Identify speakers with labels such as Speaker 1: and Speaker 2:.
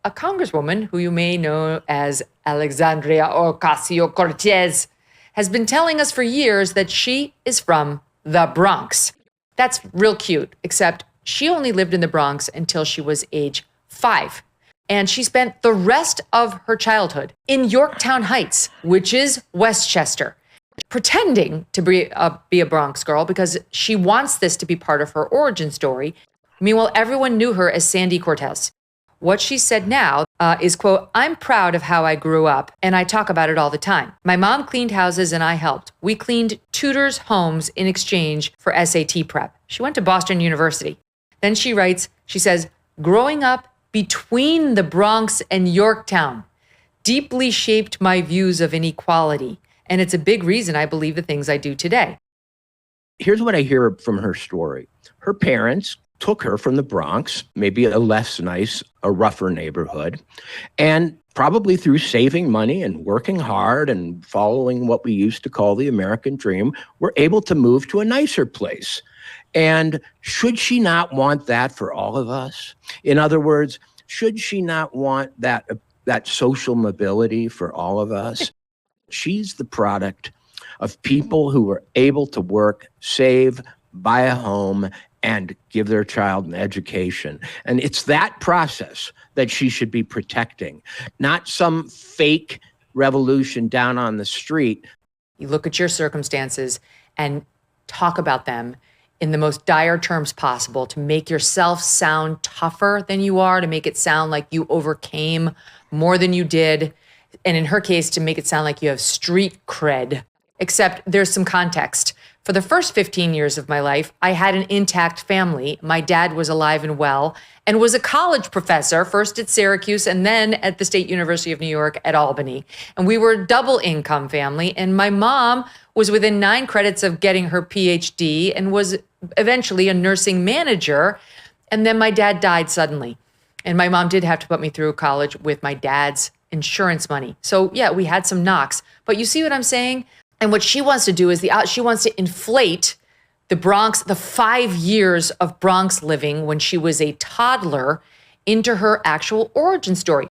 Speaker 1: a congresswoman who you may know as Alexandria Ocasio-Cortez has been telling us for years that she is from the Bronx. That's real cute, except she only lived in the Bronx until she was age 5. And she spent the rest of her childhood in Yorktown Heights, which is Westchester, pretending to be a Bronx girl because she wants this to be part of her origin story. Meanwhile, everyone knew her as Sandy Cortez. What she said now is, quote, "I'm proud of how I grew up, and I talk about it all the time. My mom cleaned houses and I helped. We cleaned tutors' homes in exchange for SAT prep." She went to Boston University. Then she writes, she says, "Growing up between the Bronx and Yorktown deeply shaped my views of inequality. And it's a big reason I believe the things I do today."
Speaker 2: Here's what I hear from her story. Her parents took her from the Bronx, maybe a less nice, a rougher neighborhood, and probably through saving money and working hard and following what we used to call the American dream, were able to move to a nicer place. And should she not want that for all of us? In other words, should she not want that social mobility for all of us? She's the product of people who were able to work, save, buy a home, and give their child an education. And it's that process that she should be protecting, not some fake revolution down on the street.
Speaker 1: You look at your circumstances and talk about them in the most dire terms possible to make yourself sound tougher than you are, to make it sound like you overcame more than you did. And in her case, to make it sound like you have street cred. Except there's some context. For the first 15 years of my life, I had an intact family. My dad was alive and well and was a college professor, first at Syracuse and then at the State University of New York at Albany. And we were a double income family. And my mom was within 9 credits of getting her PhD and was eventually a nursing manager. And then my dad died suddenly. And my mom did have to put me through college with my dad's insurance money. So yeah, we had some knocks. But you see what I'm saying? And what she wants to do is she wants to inflate the Bronx, the 5 years of Bronx living when she was a toddler, into her actual origin story.